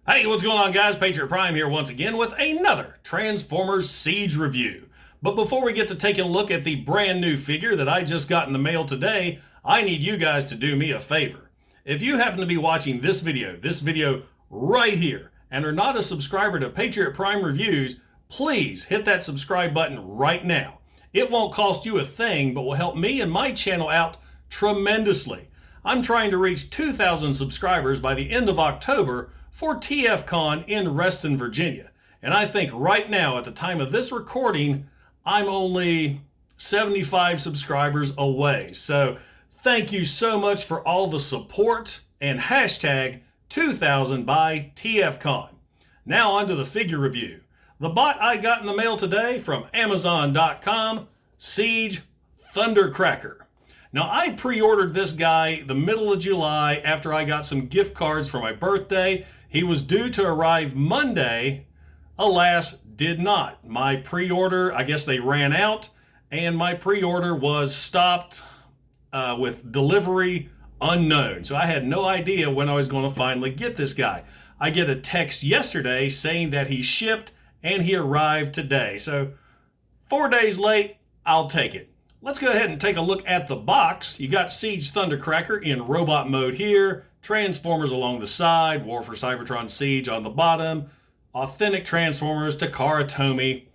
Hey, what's going on, guys? Patriot Prime here once again with another Transformers Siege review. But before we get to taking a look at the brand new figure that I just got in the mail today, I need you guys to do me a favor. If you happen to be watching this video right here, and are not a subscriber to Patriot Prime Reviews, please hit that subscribe button right now. It won't cost you a thing, but will help me and my channel out tremendously. I'm trying to reach 2,000 subscribers by the end of October for TFCon in Reston, Virginia. And I think right now, at the time of this recording, I'm only 75 subscribers away. So thank you so much for all the support and hashtag 2000 by TFCon. Now on to the figure review. The bot I got in the mail today from Amazon.com, Siege Thundercracker. Now, I pre-ordered this guy the middle of July after I got some gift cards for my birthday. He was due to arrive Monday. Alas, did not. My pre-order, I guess they ran out, and my pre-order was stopped with delivery unknown. So I had no idea when I was going to finally get this guy. I get a text yesterday saying that he shipped and he arrived today. So 4 days late, I'll take it. Let's go ahead and take a look at the box. You got Siege Thundercracker in robot mode here, Transformers along the side, War for Cybertron Siege on the bottom, authentic Transformers, Takara Tomy,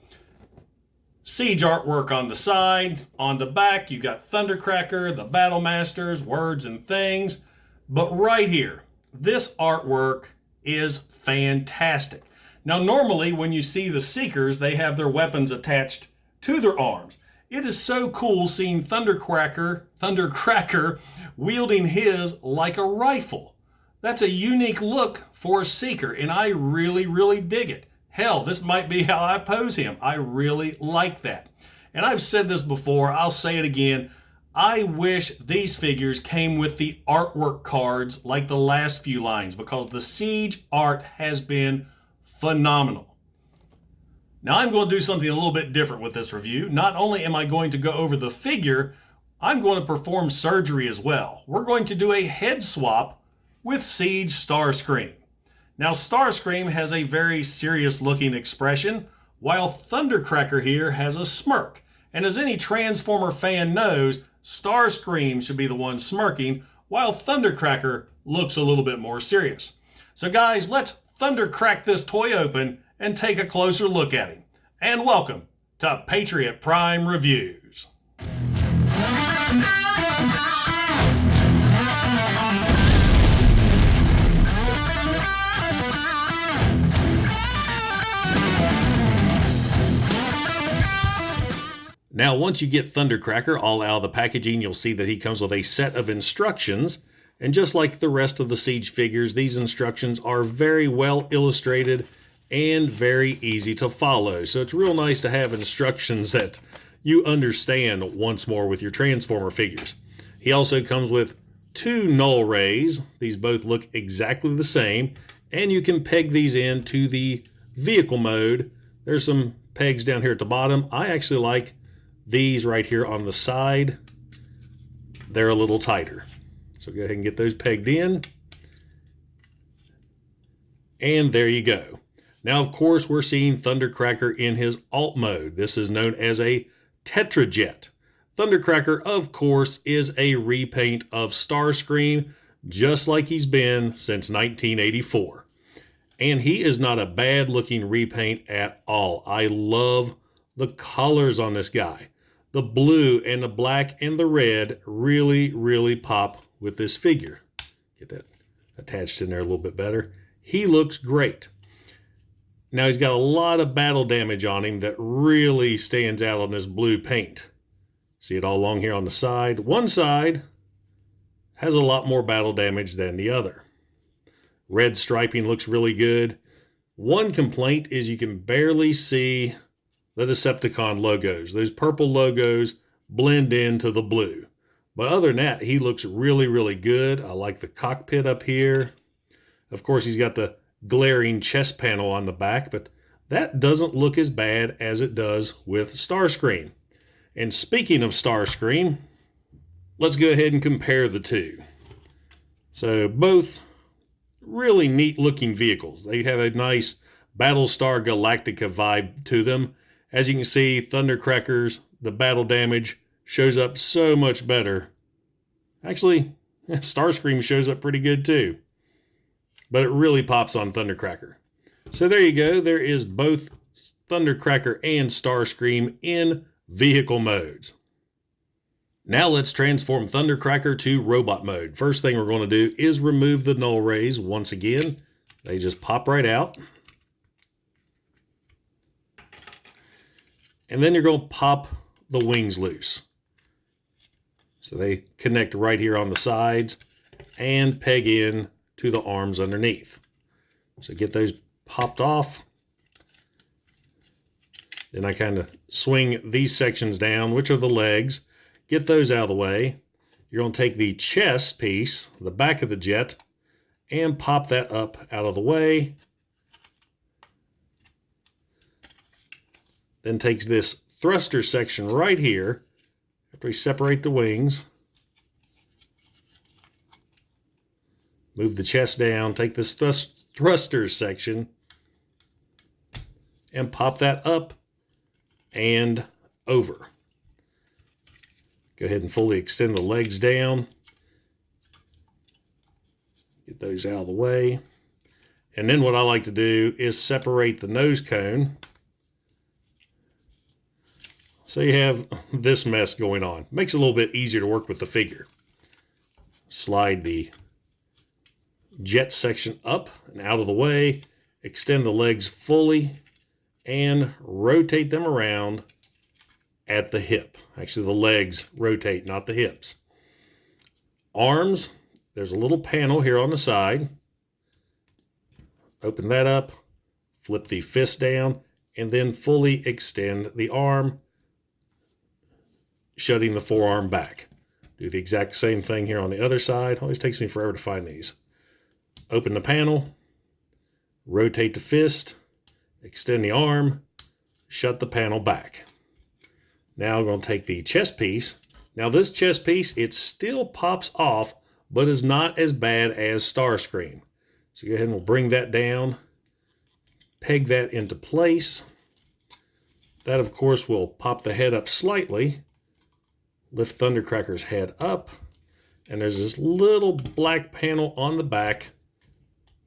Siege artwork on the side. On the back, you got Thundercracker, the Battle Masters, words and things. But right here, this artwork is fantastic. Now, normally when you see the Seekers, they have their weapons attached to their arms. It is so cool seeing Thundercracker wielding his like a rifle. That's a unique look for a Seeker, and I really dig it. Hell, this might be how I pose him. I really like that. And I've said this before, I'll say it again. I wish these figures came with the artwork cards like the last few lines, because the Siege art has been phenomenal. Now I'm going to do something a little bit different with this review. Not only am I going to go over the figure, I'm going to perform surgery as well. We're going to do a head swap with Siege Starscream. Now Starscream has a very serious looking expression, while Thundercracker here has a smirk. And as any Transformer fan knows, Starscream should be the one smirking, while Thundercracker looks a little bit more serious. So guys, let's Thundercrack this toy open and take a closer look at him. And welcome to Patriot Prime Reviews. Now, once you get Thundercracker all out of the packaging, you'll see that he comes with a set of instructions. And just like the rest of the Siege figures, these instructions are very well illustrated and very easy to follow. So it's real nice to have instructions that you understand once more with your Transformer figures. He also comes with 2 null rays. These both look exactly the same, and you can peg these into the vehicle mode. There's some pegs down here at the bottom. I actually like these right here on the side. They're a little tighter. So go ahead and get those pegged in. And there you go. Now, of course, we're seeing Thundercracker in his alt mode. This is known as a Tetrajet. Thundercracker, of course, is a repaint of Starscream, just like he's been since 1984. And he is not a bad-looking repaint at all. I love the colors on this guy. The blue and the black and the red really pop with this figure. Get that attached in there a little bit better. He looks great. Now he's got a lot of battle damage on him that really stands out on this blue paint. See it all along here on the side. One side has a lot more battle damage than the other. Red striping looks really good. One complaint is you can barely see the Decepticon logos. Those purple logos blend into the blue. But other than that, he looks really good. I like the cockpit up here. Of course, he's got the glaring chest panel on the back, but that doesn't look as bad as it does with Starscream. And speaking of Starscream, let's go ahead and compare the two. So both really neat looking vehicles. They have a nice Battlestar Galactica vibe to them. As you can see, Thundercrackers, the battle damage shows up so much better. Actually, Starscream shows up pretty good too. But it really pops on Thundercracker. So there you go. There is both Thundercracker and Starscream in vehicle modes. Now let's transform Thundercracker to robot mode. First thing we're going to do is remove the null rays once again. They just pop right out. And then you're going to pop the wings loose. So they connect right here on the sides and peg in to the arms underneath. So get those popped off. Then I kind of swing these sections down, which are the legs. Get those out of the way. You're going to take the chest piece, the back of the jet, and pop that up out of the way. Then takes this thruster section right here. After we separate the wings, move the chest down, take this thruster section, and pop that up and over. Go ahead and fully extend the legs down. Get those out of the way. And then what I like to do is separate the nose cone. So you have this mess going on. Makes it a little bit easier to work with the figure. Slide the jet section up and out of the way. Extend the legs fully and rotate them around at the hip. Actually, the legs rotate, not the hips. Arms, there's a little panel here on the side. Open that up, flip the fist down, and then fully extend the arm, shutting the forearm back. Do the exact same thing here on the other side. Always takes me forever to find these. Open the panel, rotate the fist, extend the arm, shut the panel back. Now I'm going to take the chest piece. Now this chest piece, it still pops off, but is not as bad as Starscream. So go ahead and we'll bring that down, peg that into place. That of course will pop the head up slightly, lift Thundercracker's head up, and there's this little black panel on the back.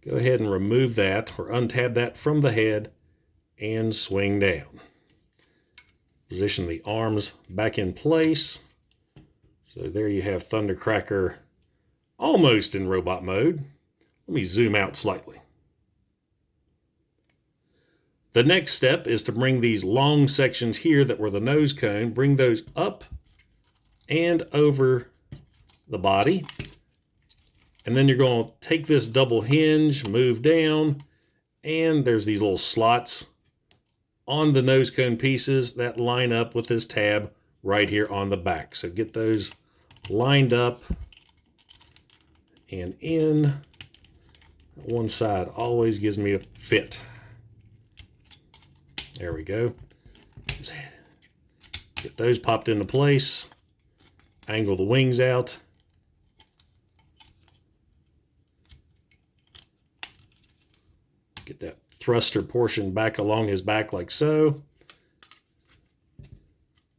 Go ahead and remove that or untab that from the head and swing down. Position the arms back in place. So there you have Thundercracker almost in robot mode. Let me zoom out slightly. The next step is to bring these long sections here that were the nose cone, bring those up and over the body. And then you're going to take this double hinge, move down, and there's these little slots on the nose cone pieces that line up with this tab right here on the back. So get those lined up and in. One side always gives me a fit. There we go. Just get those popped into place. Angle the wings out. Get that thruster portion back along his back like so.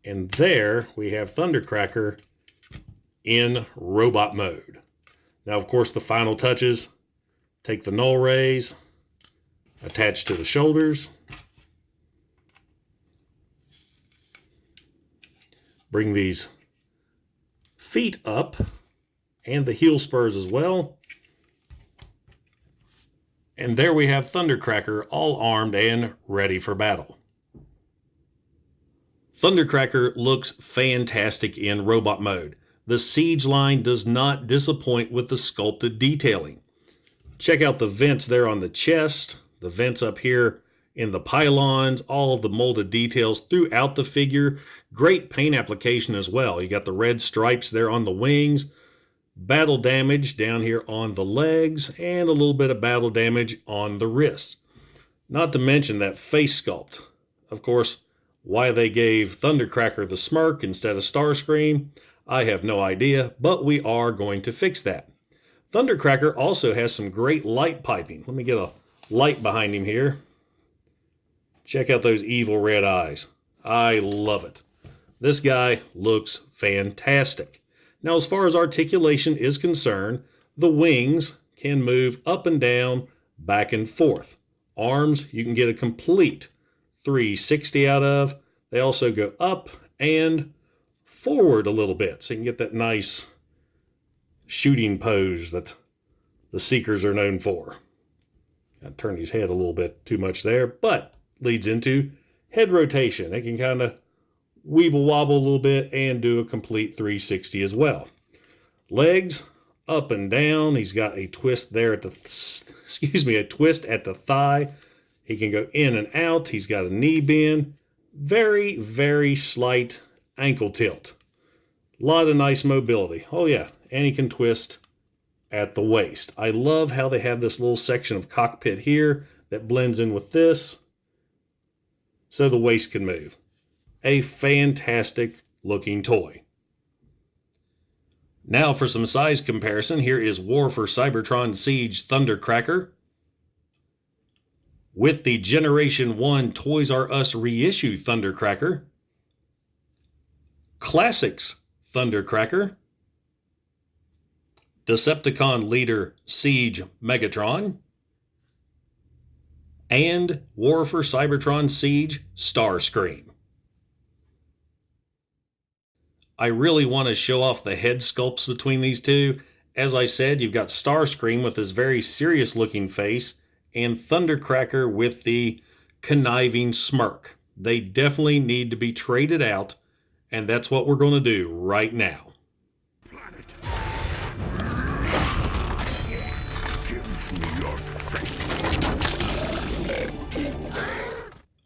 And there we have Thundercracker in robot mode. Now, of course, the final touches. Take the null rays, attach to the shoulders. Bring these feet up and the heel spurs as well. And there we have Thundercracker all armed and ready for battle. Thundercracker looks fantastic in robot mode. The Siege line does not disappoint with the sculpted detailing. Check out the vents there on the chest, the vents up here in the pylons, all of the molded details throughout the figure. Great paint application as well. You got the red stripes there on the wings, battle damage down here on the legs, and a little bit of battle damage on the wrists. Not to mention that face sculpt. Of course, why they gave Thundercracker the smirk instead of Starscream, I have no idea, but we are going to fix that. Thundercracker also has some great light piping. Let me get a light behind him here. Check out those evil red eyes. I love it. This guy looks fantastic. Now, as far as articulation is concerned, the wings can move up and down, back and forth. Arms, you can get a complete 360 out of. They also go up and forward a little bit, so you can get that nice shooting pose that the Seekers are known for. I turned his head a little bit too much there, but leads into head rotation. They can kind of weeble wobble a little bit and do a complete 360 as well. Legs up and down. He's got a twist there at the a twist at the thigh. He can go in and out. He's got a knee bend. Very, very slight ankle tilt. A lot of nice mobility. Oh yeah, and he can twist at the waist. I love how they have this little section of cockpit here that blends in with this so the waist can move. A fantastic looking toy. Now for some size comparison, here is War for Cybertron Siege Thundercracker with the Generation 1 Toys R Us reissue Thundercracker, Classics Thundercracker, Decepticon Leader Siege Megatron, and War for Cybertron Siege Starscream. I really want to show off the head sculpts between these two. As I said, you've got Starscream with his very serious looking face and Thundercracker with the conniving smirk. They definitely need to be traded out, and that's what we're going to do right now.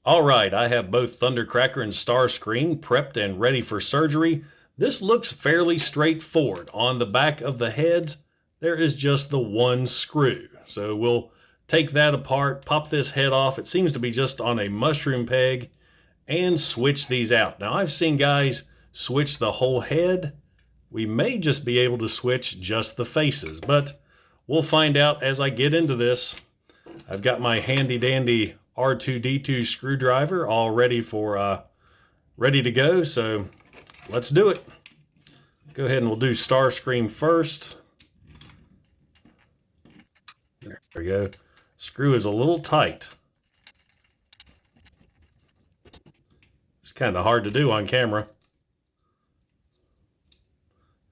All right, I have both Thundercracker and Starscream prepped and ready for surgery. This looks fairly straightforward. On the back of the heads, there is just the one screw. So we'll take that apart, pop this head off. It seems to be just on a mushroom peg, and switch these out. Now, I've seen guys switch the whole head. We may just be able to switch just the faces, but we'll find out as I get into this. I've got my handy-dandy R2-D2 screwdriver all ready to go, so let's do it. Go ahead and we'll do Starscream first. There we go. Screw is a little tight. It's kind of hard to do on camera.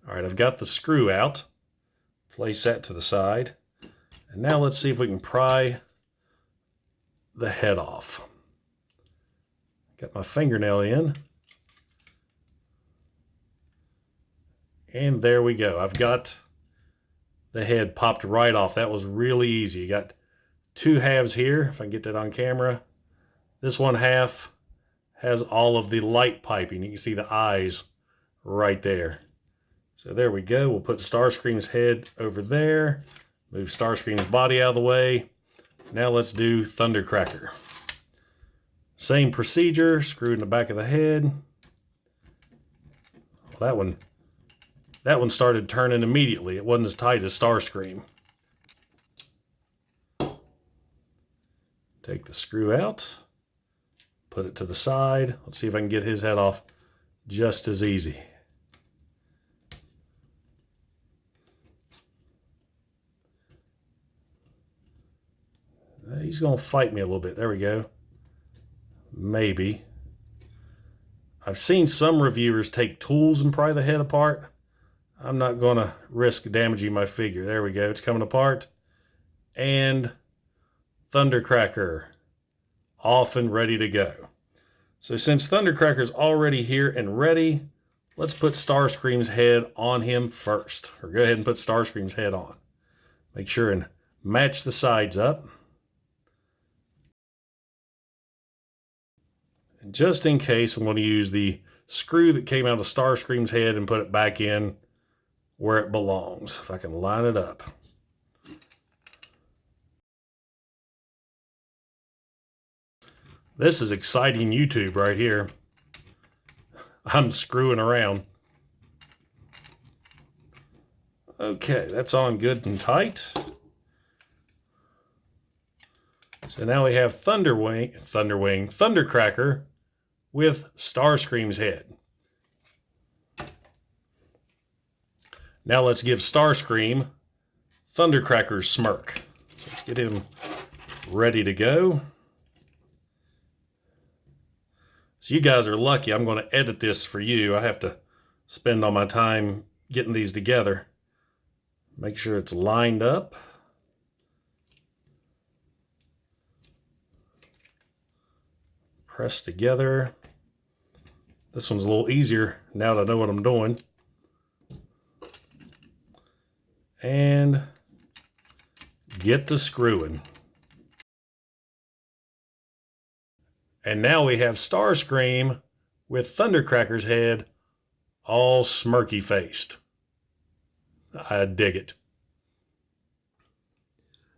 All right, I've got the screw out. Place that to the side. And now let's see if we can pry the head off. Got my fingernail in. And there we go. I've got the head popped right off. That was really easy. You got two halves here, if I can get that on camera. This one half has all of the light piping. You can see the eyes right there. So there we go. We'll put Starscream's head over there. Move Starscream's body out of the way. Now let's do Thundercracker. Same procedure, screw in the back of the head. Well, that one started turning immediately. It wasn't as tight as Starscream. Take the screw out, put it to the side. Let's see if I can get his head off just as easy. He's going to fight me a little bit. There we go. Maybe. I've seen some reviewers take tools and pry the head apart. I'm not going to risk damaging my figure. There we go. It's coming apart. And Thundercracker off and ready to go. So since Thundercracker's already here and ready, let's put Starscream's head on him first. Or go ahead and put Starscream's head on. Make sure and match the sides up. And just in case, I'm going to use the screw that came out of Starscream's head and put it back in where it belongs, if I can line it up. This is exciting YouTube right here. I'm screwing around. Okay, that's on good and tight. So now we have Thundercracker with Starscream's head. Now let's give Starscream Thundercracker's smirk. So let's get him ready to go. So you guys are lucky. I'm going to edit this for you. I have to spend all my time getting these together. Make sure it's lined up. Press together. This one's a little easier now that I know what I'm doing. And get to screwing. And now we have Starscream with Thundercracker's head all smirky faced. I dig it.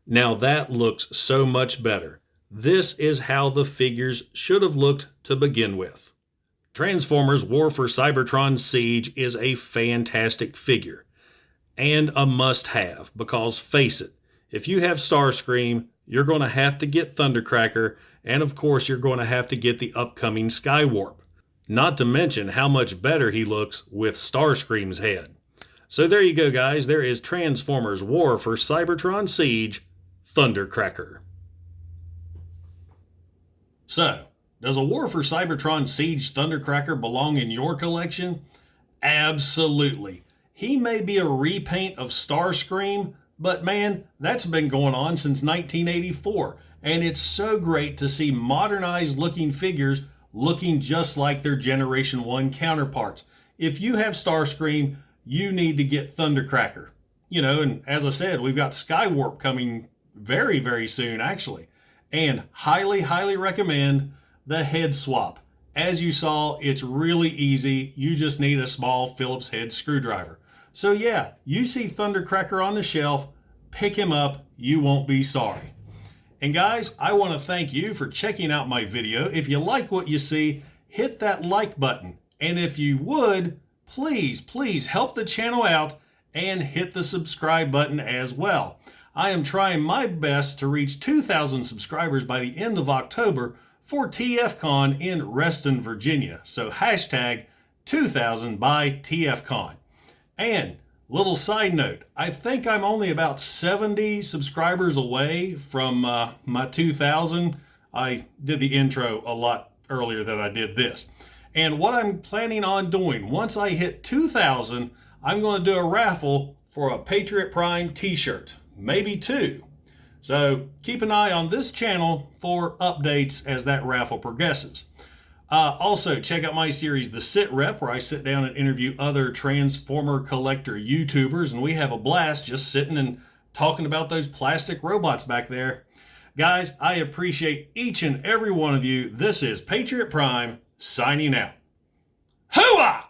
Now that looks so much better. This is how the figures should have looked to begin with. Transformers War for Cybertron Siege is a fantastic figure and a must-have because, face it, if you have Starscream, you're going to have to get Thundercracker, and of course you're going to have to get the upcoming Skywarp. Not to mention how much better he looks with Starscream's head. So there you go, guys. There is Transformers War for Cybertron Siege Thundercracker. So, does a War for Cybertron Siege Thundercracker belong in your collection? Absolutely. He may be a repaint of Starscream, but man, that's been going on since 1984, and it's so great to see modernized looking figures looking just like their Generation 1 counterparts. If you have Starscream, you need to get Thundercracker. You know, and as I said, we've got Skywarp coming very, very soon, actually. And highly, highly recommend the head swap. As you saw, it's really easy. You just need a small Phillips head screwdriver. So yeah, you see Thundercracker on the shelf, pick him up, you won't be sorry. And guys, I want to thank you for checking out my video. If you like what you see, hit that like button. And if you would, please, please help the channel out and hit the subscribe button as well. I am trying my best to reach 2,000 subscribers by the end of October for TFCon in Reston, Virginia. So hashtag 2000 by TFCon. And little side note, I think I'm only about 70 subscribers away from my 2,000. I did the intro a lot earlier than I did this. And what I'm planning on doing, once I hit 2,000, I'm going to do a raffle for a Patriot Prime t-shirt, maybe 2. So keep an eye on this channel for updates as that raffle progresses. Also, check out my series, The Sit Rep, where I sit down and interview other Transformer collector YouTubers, and we have a blast just sitting and talking about those plastic robots back there. Guys, I appreciate each and every one of you. This is Patriot Prime, signing out. Hooah!